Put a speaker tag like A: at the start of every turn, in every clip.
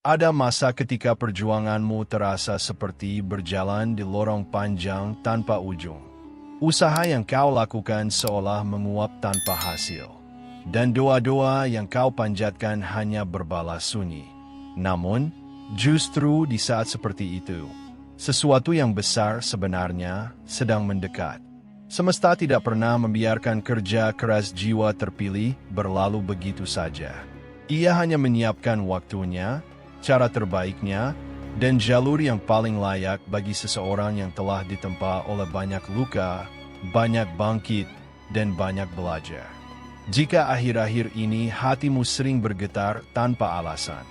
A: Ada masa ketika perjuanganmu terasa seperti berjalan di lorong panjang tanpa ujung. Usaha yang kau lakukan seolah menguap tanpa hasil. Dan doa-doa yang kau panjatkan hanya berbalas sunyi. Namun, justru di saat seperti itu, sesuatu yang besar sebenarnya sedang mendekat. Semesta tidak pernah membiarkan kerja keras jiwa terpilih berlalu begitu saja. Ia hanya menyiapkan waktunya, cara terbaiknya, dan jalur yang paling layak bagi seseorang yang telah ditempa oleh banyak luka, banyak bangkit, dan banyak belajar. Jika akhir-akhir ini hatimu sering bergetar tanpa alasan,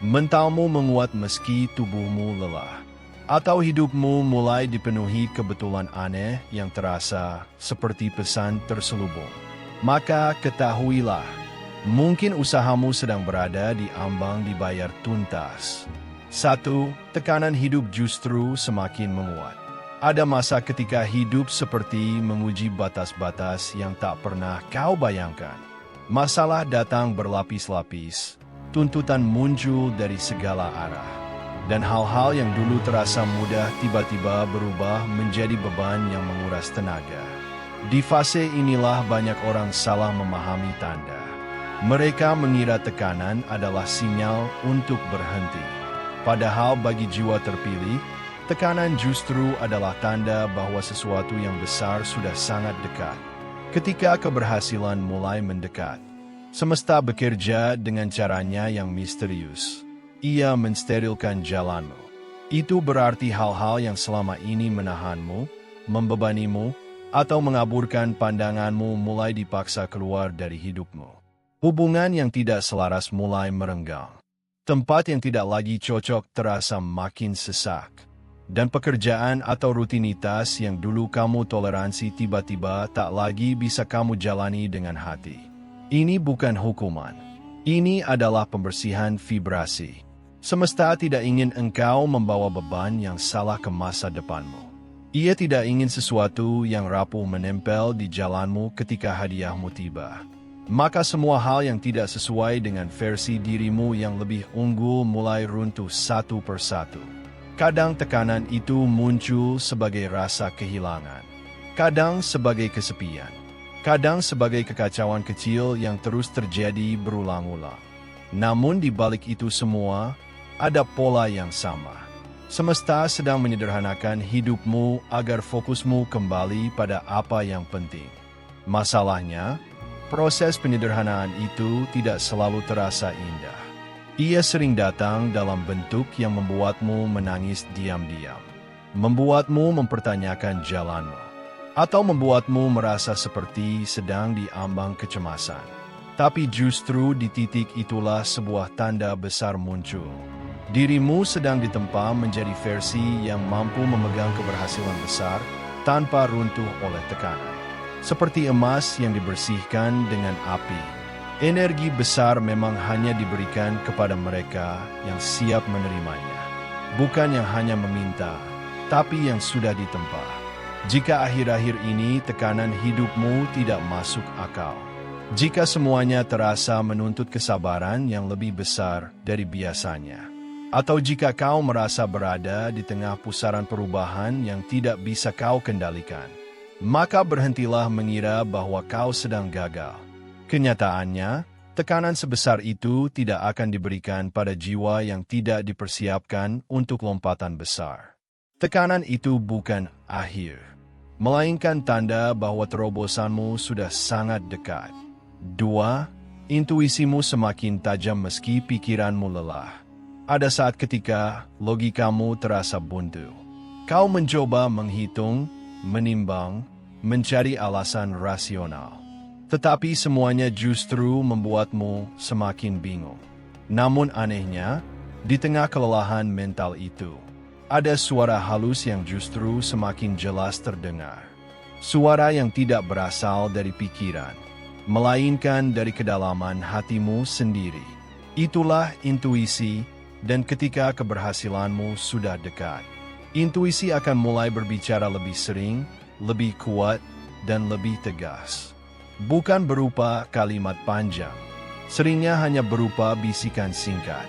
A: mentalmu menguat meski tubuhmu lelah, atau hidupmu mulai dipenuhi kebetulan aneh yang terasa seperti pesan terselubung, maka ketahuilah, mungkin usahamu sedang berada di ambang dibayar tuntas. 1. Tekanan hidup justru semakin menguat. Ada masa ketika hidup seperti menguji batas-batas yang tak pernah kau bayangkan. Masalah datang berlapis-lapis, tuntutan muncul dari segala arah, dan hal-hal yang dulu terasa mudah tiba-tiba berubah menjadi beban yang menguras tenaga. Di fase inilah banyak orang salah memahami tanda. Mereka mengira tekanan adalah sinyal untuk berhenti. Padahal bagi jiwa terpilih, tekanan justru adalah tanda bahwa sesuatu yang besar sudah sangat dekat. Ketika keberhasilan mulai mendekat, semesta bekerja dengan caranya yang misterius. Ia mensterilkan jalanmu. Itu berarti hal-hal yang selama ini menahanmu, membebanimu, atau mengaburkan pandanganmu mulai dipaksa keluar dari hidupmu. Hubungan yang tidak selaras mulai merenggang. Tempat yang tidak lagi cocok terasa makin sesak. Dan pekerjaan atau rutinitas yang dulu kamu toleransi tiba-tiba tak lagi bisa kamu jalani dengan hati. Ini bukan hukuman. Ini adalah pembersihan vibrasi. Semesta tidak ingin engkau membawa beban yang salah ke masa depanmu. Ia tidak ingin sesuatu yang rapuh menempel di jalanmu ketika hadiahmu tiba. Maka semua hal yang tidak sesuai dengan versi dirimu yang lebih unggul mulai runtuh satu persatu. Kadang tekanan itu muncul sebagai rasa kehilangan. Kadang sebagai kesepian. Kadang sebagai kekacauan kecil yang terus terjadi berulang-ulang. Namun di balik itu semua, ada pola yang sama. Semesta sedang menyederhanakan hidupmu agar fokusmu kembali pada apa yang penting. Masalahnya, proses penyederhanaan itu tidak selalu terasa indah. Ia sering datang dalam bentuk yang membuatmu menangis diam-diam, membuatmu mempertanyakan jalanmu, atau membuatmu merasa seperti sedang diambang kecemasan. Tapi justru di titik itulah sebuah tanda besar muncul. Dirimu sedang ditempa menjadi versi yang mampu memegang keberhasilan besar tanpa runtuh oleh tekanan. Seperti emas yang dibersihkan dengan api. Energi besar memang hanya diberikan kepada mereka yang siap menerimanya. Bukan yang hanya meminta, tapi yang sudah ditempa. Jika akhir-akhir ini tekanan hidupmu tidak masuk akal. Jika semuanya terasa menuntut kesabaran yang lebih besar dari biasanya. Atau jika kau merasa berada di tengah pusaran perubahan yang tidak bisa kau kendalikan. Maka berhentilah mengira bahwa kau sedang gagal. Kenyataannya, tekanan sebesar itu tidak akan diberikan pada jiwa yang tidak dipersiapkan untuk lompatan besar. Tekanan itu bukan akhir, melainkan tanda bahwa terobosanmu sudah sangat dekat. 2. Intuisimu semakin tajam meski pikiranmu lelah. Ada saat ketika logikamu terasa buntu. Kau mencoba menghitung, menimbang, mencari alasan rasional. Tetapi semuanya justru membuatmu semakin bingung. Namun anehnya, di tengah kelelahan mental itu, ada suara halus yang justru semakin jelas terdengar. Suara yang tidak berasal dari pikiran, melainkan dari kedalaman hatimu sendiri. Itulah intuisi, dan ketika keberhasilanmu sudah dekat, intuisi akan mulai berbicara lebih sering, lebih kuat, dan lebih tegas. Bukan berupa kalimat panjang, seringnya hanya berupa bisikan singkat.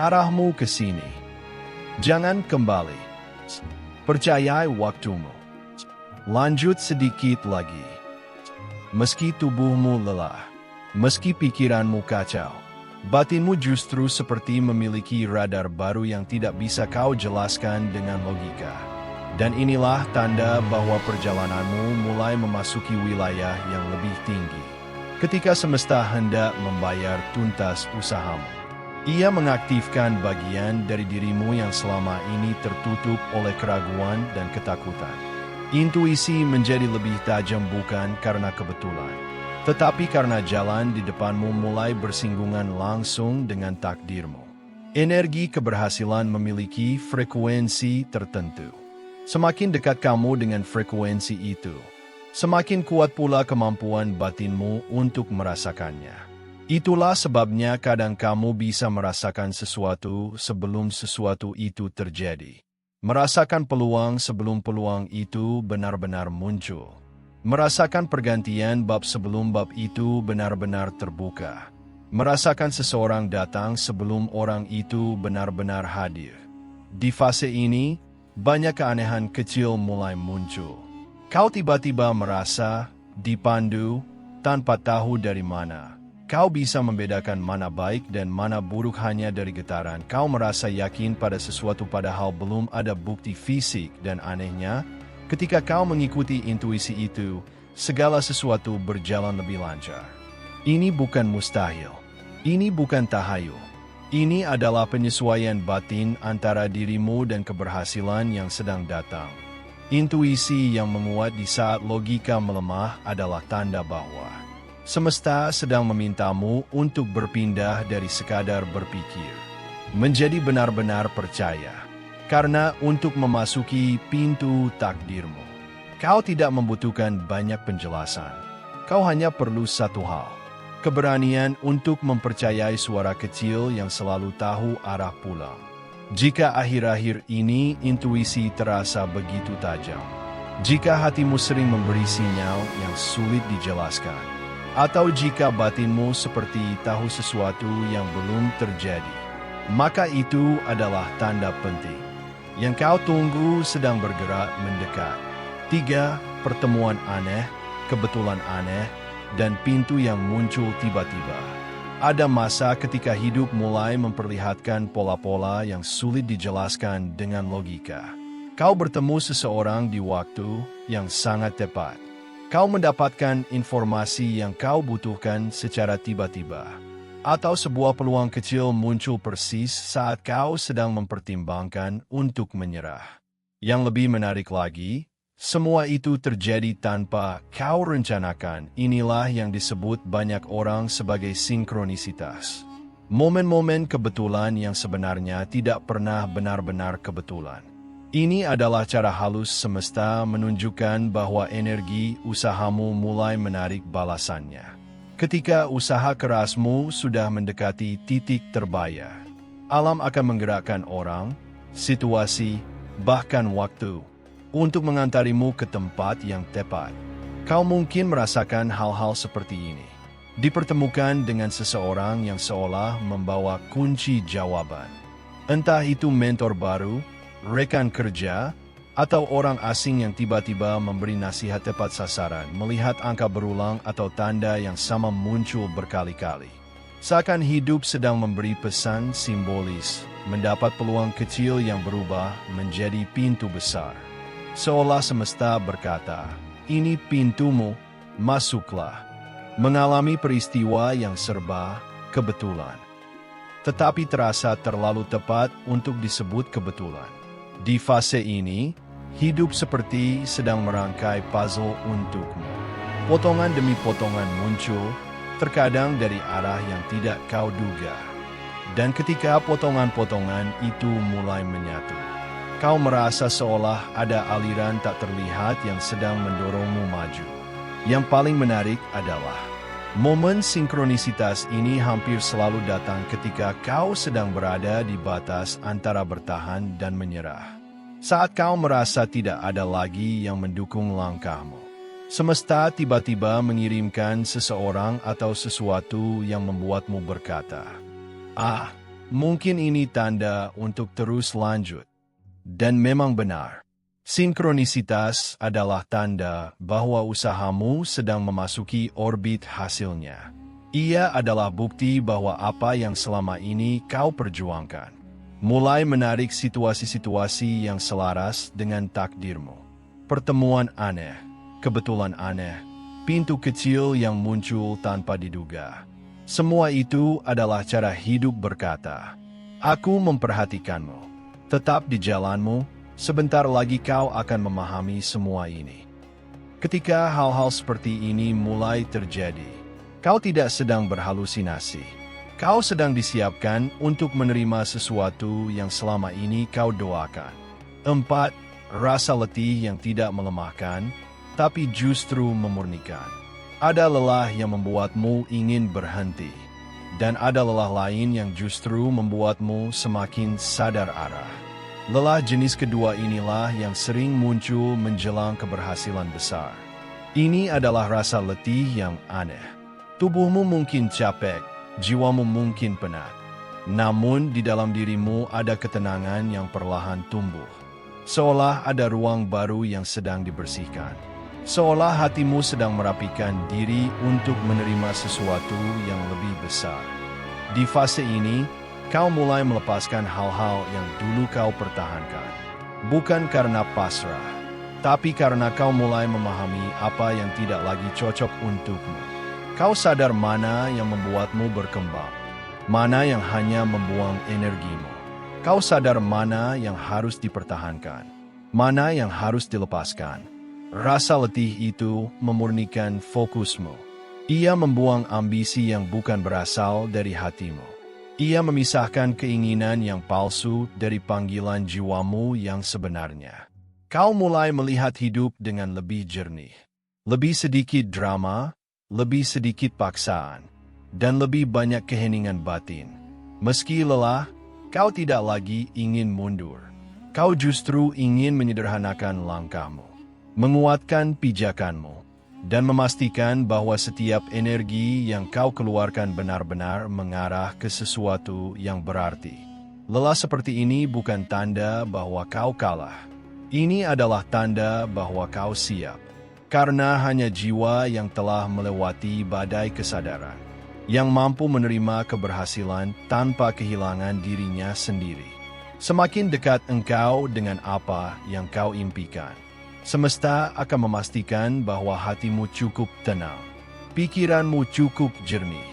A: Arahmu ke sini. Jangan kembali. Percayai waktumu. Lanjut sedikit lagi. Meski tubuhmu lelah, meski pikiranmu kacau, batinmu justru seperti memiliki radar baru yang tidak bisa kau jelaskan dengan logika. Dan inilah tanda bahwa perjalananmu mulai memasuki wilayah yang lebih tinggi. Ketika semesta hendak membayar tuntas usahamu, ia mengaktifkan bagian dari dirimu yang selama ini tertutup oleh keraguan dan ketakutan. Intuisi menjadi lebih tajam bukan karena kebetulan, tetapi karena jalan di depanmu mulai bersinggungan langsung dengan takdirmu. Energi keberhasilan memiliki frekuensi tertentu. Semakin dekat kamu dengan frekuensi itu, semakin kuat pula kemampuan batinmu untuk merasakannya. Itulah sebabnya kadang kamu bisa merasakan sesuatu sebelum sesuatu itu terjadi. Merasakan peluang sebelum peluang itu benar-benar muncul. Merasakan pergantian bab sebelum bab itu benar-benar terbuka. Merasakan seseorang datang sebelum orang itu benar-benar hadir. Di fase ini, banyak keanehan kecil mulai muncul. Kau tiba-tiba merasa dipandu tanpa tahu dari mana. Kau bisa membedakan mana baik dan mana buruk hanya dari getaran. Kau merasa yakin pada sesuatu padahal belum ada bukti fisik dan anehnya, ketika kau mengikuti intuisi itu, segala sesuatu berjalan lebih lancar. Ini bukan mustahil. Ini bukan tahayul. Ini adalah penyesuaian batin antara dirimu dan keberhasilan yang sedang datang. Intuisi yang menguat di saat logika melemah adalah tanda bahwa semesta sedang memintamu untuk berpindah dari sekadar berpikir menjadi benar-benar percaya. Karena untuk memasuki pintu takdirmu, kau tidak membutuhkan banyak penjelasan. Kau hanya perlu satu hal, keberanian untuk mempercayai suara kecil yang selalu tahu arah pulang. Jika akhir-akhir ini intuisi terasa begitu tajam, jika hatimu sering memberi sinyal yang sulit dijelaskan, atau jika batinmu seperti tahu sesuatu yang belum terjadi, maka itu adalah tanda penting. Yang kau tunggu sedang bergerak mendekat. 3. Pertemuan aneh, kebetulan aneh, dan pintu yang muncul tiba-tiba. Ada masa ketika hidup mulai memperlihatkan pola-pola yang sulit dijelaskan dengan logika. Kau bertemu seseorang di waktu yang sangat tepat. Kau mendapatkan informasi yang kau butuhkan secara tiba-tiba. Atau sebuah peluang kecil muncul persis saat kau sedang mempertimbangkan untuk menyerah. Yang lebih menarik lagi, semua itu terjadi tanpa kau rencanakan. Inilah yang disebut banyak orang sebagai sinkronisitas. Momen-momen kebetulan yang sebenarnya tidak pernah benar-benar kebetulan. Ini adalah cara halus semesta menunjukkan bahwa energi usahamu mulai menarik balasannya. Ketika usaha kerasmu sudah mendekati titik terbayar, alam akan menggerakkan orang, situasi, bahkan waktu untuk mengantarimu ke tempat yang tepat. Kau mungkin merasakan hal-hal seperti ini. Dipertemukan dengan seseorang yang seolah membawa kunci jawaban. Entah itu mentor baru, rekan kerja, atau orang asing yang tiba-tiba memberi nasihat tepat sasaran, melihat angka berulang atau tanda yang sama muncul berkali-kali. Seakan hidup sedang memberi pesan simbolis, mendapat peluang kecil yang berubah menjadi pintu besar. Seolah semesta berkata, ini pintumu, masuklah. Mengalami peristiwa yang serba kebetulan, tetapi terasa terlalu tepat untuk disebut kebetulan. Di fase ini, hidup seperti sedang merangkai puzzle untukmu. Potongan demi potongan muncul, terkadang dari arah yang tidak kau duga. Dan ketika potongan-potongan itu mulai menyatu, kau merasa seolah ada aliran tak terlihat yang sedang mendorongmu maju. Yang paling menarik adalah, momen sinkronisitas ini hampir selalu datang ketika kau sedang berada di batas antara bertahan dan menyerah. Saat kau merasa tidak ada lagi yang mendukung langkahmu, semesta tiba-tiba mengirimkan seseorang atau sesuatu yang membuatmu berkata, Mungkin ini tanda untuk terus lanjut. Dan memang benar. Sinkronisitas adalah tanda bahwa usahamu sedang memasuki orbit hasilnya. Ia adalah bukti bahwa apa yang selama ini kau perjuangkan mulai menarik situasi-situasi yang selaras dengan takdirmu. Pertemuan aneh, kebetulan aneh, pintu kecil yang muncul tanpa diduga. Semua itu adalah cara hidup berkata, "Aku memperhatikanmu. Tetap di jalanmu, sebentar lagi kau akan memahami semua ini." Ketika hal-hal seperti ini mulai terjadi, kau tidak sedang berhalusinasi. Kau sedang disiapkan untuk menerima sesuatu yang selama ini kau doakan. 4. Rasa letih yang tidak melemahkan, tapi justru memurnikan. Ada lelah yang membuatmu ingin berhenti, dan ada lelah lain yang justru membuatmu semakin sadar arah. Lelah jenis kedua inilah yang sering muncul menjelang keberhasilan besar. Ini adalah rasa letih yang aneh. Tubuhmu mungkin capek, jiwamu mungkin penat. Namun di dalam dirimu ada ketenangan yang perlahan tumbuh. Seolah ada ruang baru yang sedang dibersihkan. Seolah hatimu sedang merapikan diri untuk menerima sesuatu yang lebih besar. Di fase ini, kau mulai melepaskan hal-hal yang dulu kau pertahankan. Bukan karena pasrah, tapi karena kau mulai memahami apa yang tidak lagi cocok untukmu. Kau sadar mana yang membuatmu berkembang, mana yang hanya membuang energimu. Kau sadar mana yang harus dipertahankan, mana yang harus dilepaskan. Rasa letih itu memurnikan fokusmu. Ia membuang ambisi yang bukan berasal dari hatimu. Ia memisahkan keinginan yang palsu dari panggilan jiwamu yang sebenarnya. Kau mulai melihat hidup dengan lebih jernih, lebih sedikit drama, lebih sedikit paksaan, dan lebih banyak keheningan batin. Meski lelah, kau tidak lagi ingin mundur. Kau justru ingin menyederhanakan langkahmu, menguatkan pijakanmu, dan memastikan bahwa setiap energi yang kau keluarkan benar-benar mengarah ke sesuatu yang berarti. Lelah seperti ini bukan tanda bahwa kau kalah. Ini adalah tanda bahwa kau siap. Karena hanya jiwa yang telah melewati badai kesadaran, yang mampu menerima keberhasilan tanpa kehilangan dirinya sendiri. Semakin dekat engkau dengan apa yang kau impikan, semesta akan memastikan bahwa hatimu cukup tenang, pikiranmu cukup jernih,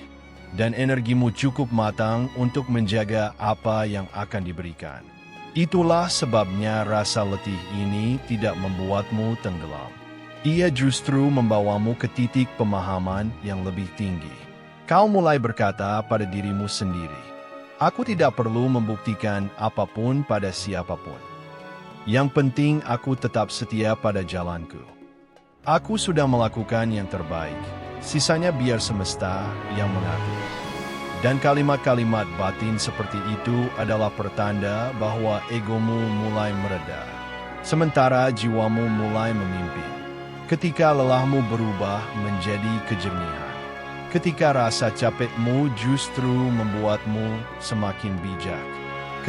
A: dan energimu cukup matang untuk menjaga apa yang akan diberikan. Itulah sebabnya rasa letih ini tidak membuatmu tenggelam. Ia justru membawamu ke titik pemahaman yang lebih tinggi. Kau mulai berkata pada dirimu sendiri, "Aku tidak perlu membuktikan apapun pada siapapun. Yang penting aku tetap setia pada jalanku. Aku sudah melakukan yang terbaik, sisanya biar semesta yang mengatur." Dan kalimat-kalimat batin seperti itu adalah pertanda bahwa egomu mulai mereda, sementara jiwamu mulai memimpin. Ketika lelahmu berubah menjadi kejernihan, ketika rasa capekmu justru membuatmu semakin bijak,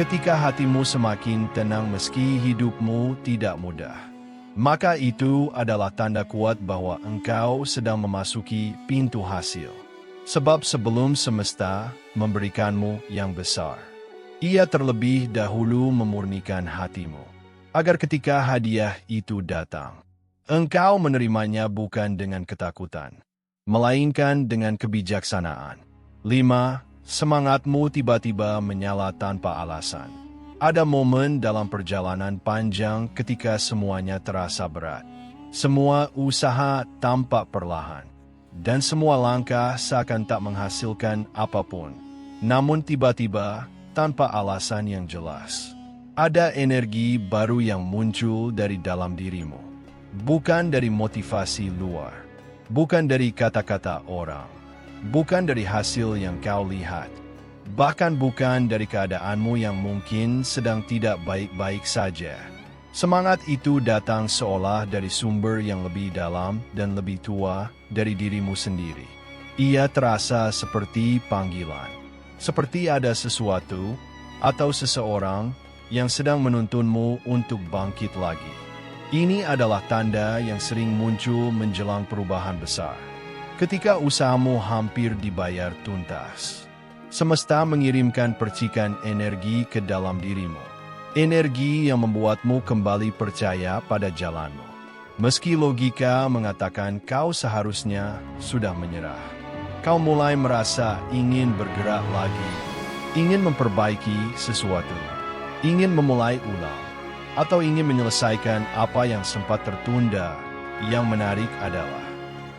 A: ketika hatimu semakin tenang meski hidupmu tidak mudah, maka itu adalah tanda kuat bahwa engkau sedang memasuki pintu hasil. Sebab sebelum semesta memberikanmu yang besar, ia terlebih dahulu memurnikan hatimu, agar ketika hadiah itu datang, engkau menerimanya bukan dengan ketakutan, melainkan dengan kebijaksanaan. 5. Semangatmu tiba-tiba menyala tanpa alasan. Ada momen dalam perjalanan panjang ketika semuanya terasa berat. Semua usaha tampak perlahan, dan semua langkah seakan tak menghasilkan apapun. Namun tiba-tiba, tanpa alasan yang jelas, ada energi baru yang muncul dari dalam dirimu. Bukan dari motivasi luar, bukan dari kata-kata orang, bukan dari hasil yang kau lihat, bahkan bukan dari keadaanmu yang mungkin sedang tidak baik-baik saja. Semangat itu datang seolah dari sumber yang lebih dalam dan lebih tua dari dirimu sendiri. Ia terasa seperti panggilan, seperti ada sesuatu atau seseorang yang sedang menuntunmu untuk bangkit lagi. Ini adalah tanda yang sering muncul menjelang perubahan besar. Ketika usahamu hampir dibayar tuntas, semesta mengirimkan percikan energi ke dalam dirimu. Energi yang membuatmu kembali percaya pada jalanmu. Meski logika mengatakan kau seharusnya sudah menyerah. Kau mulai merasa ingin bergerak lagi, ingin memperbaiki sesuatu, ingin memulai ulang, atau ingin menyelesaikan apa yang sempat tertunda. Yang menarik adalah,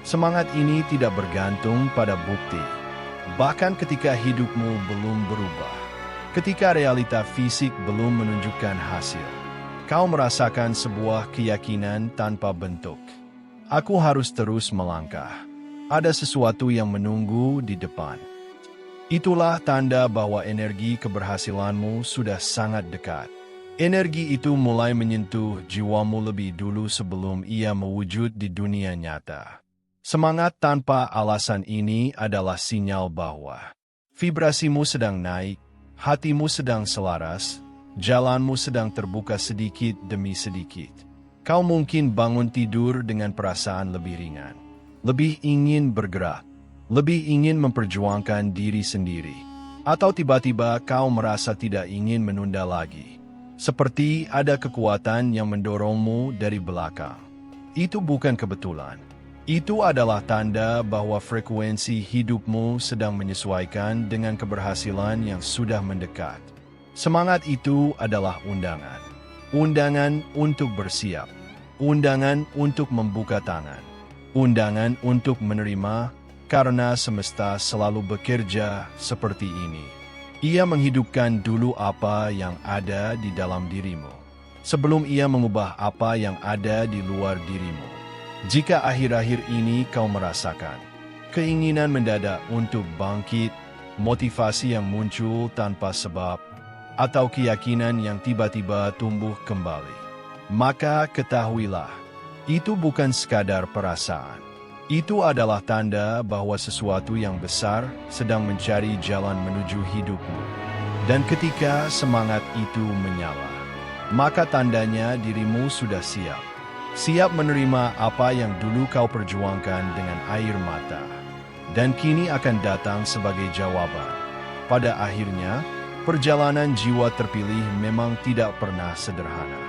A: semangat ini tidak bergantung pada bukti. Bahkan ketika hidupmu belum berubah, ketika realita fisik belum menunjukkan hasil, kau merasakan sebuah keyakinan tanpa bentuk. Aku harus terus melangkah. Ada sesuatu yang menunggu di depan. Itulah tanda bahwa energi keberhasilanmu sudah sangat dekat. Energi itu mulai menyentuh jiwamu lebih dulu sebelum ia mewujud di dunia nyata. Semangat tanpa alasan ini adalah sinyal bahwa vibrasimu sedang naik, hatimu sedang selaras, jalanmu sedang terbuka sedikit demi sedikit. Kau mungkin bangun tidur dengan perasaan lebih ringan, lebih ingin bergerak, lebih ingin memperjuangkan diri sendiri. Atau tiba-tiba kau merasa tidak ingin menunda lagi. Seperti ada kekuatan yang mendorongmu dari belakang. Itu bukan kebetulan. Itu adalah tanda bahwa frekuensi hidupmu sedang menyesuaikan dengan keberhasilan yang sudah mendekat. Semangat itu adalah undangan. Undangan untuk bersiap. Undangan untuk membuka tangan. Undangan untuk menerima, karena semesta selalu bekerja seperti ini. Ia menghidupkan dulu apa yang ada di dalam dirimu, sebelum ia mengubah apa yang ada di luar dirimu. Jika akhir-akhir ini kau merasakan keinginan mendadak untuk bangkit, motivasi yang muncul tanpa sebab, atau keyakinan yang tiba-tiba tumbuh kembali, maka ketahuilah, itu bukan sekadar perasaan. Itu adalah tanda bahwa sesuatu yang besar sedang mencari jalan menuju hidupmu. Dan ketika semangat itu menyala, maka tandanya dirimu sudah siap. Siap menerima apa yang dulu kau perjuangkan dengan air mata. Dan kini akan datang sebagai jawaban. Pada akhirnya, perjalanan jiwa terpilih memang tidak pernah sederhana.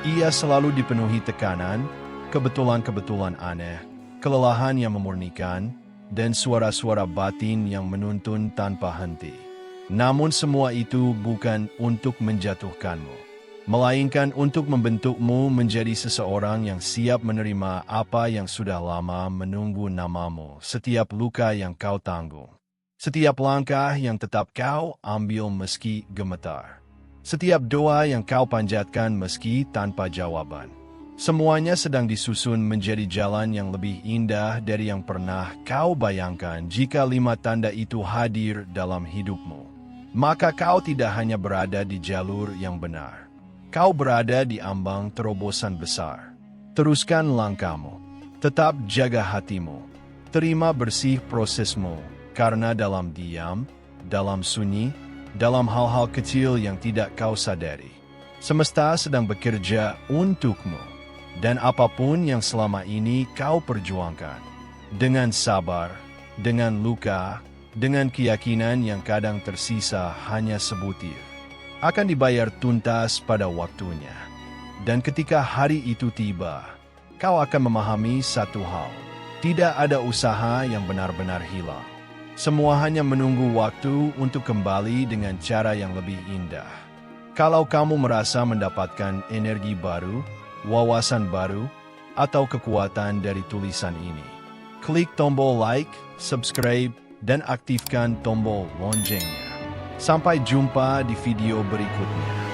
A: Ia selalu dipenuhi tekanan, kebetulan-kebetulan aneh, kelelahan yang memurnikan, dan suara-suara batin yang menuntun tanpa henti. Namun semua itu bukan untuk menjatuhkanmu, melainkan untuk membentukmu menjadi seseorang yang siap menerima apa yang sudah lama menunggu namamu. Setiap luka yang kau tanggung, setiap langkah yang tetap kau ambil meski gemetar, setiap doa yang kau panjatkan meski tanpa jawaban, semuanya sedang disusun menjadi jalan yang lebih indah dari yang pernah kau bayangkan. Jika 5 tanda itu hadir dalam hidupmu, maka kau tidak hanya berada di jalur yang benar. Kau berada di ambang terobosan besar. Teruskan langkahmu. Tetap jaga hatimu. Terima bersih prosesmu, karena dalam diam, dalam sunyi, dalam hal-hal kecil yang tidak kau sadari, semesta sedang bekerja untukmu. Dan apapun yang selama ini kau perjuangkan, dengan sabar, dengan luka, dengan keyakinan yang kadang tersisa hanya sebutir, akan dibayar tuntas pada waktunya. Dan ketika hari itu tiba, kau akan memahami satu hal. Tidak ada usaha yang benar-benar hilang. Semua hanya menunggu waktu untuk kembali dengan cara yang lebih indah. Kalau kamu merasa mendapatkan energi baru, wawasan baru, atau kekuatan dari tulisan ini, klik tombol like, subscribe, dan aktifkan tombol loncengnya. Sampai jumpa di video berikutnya.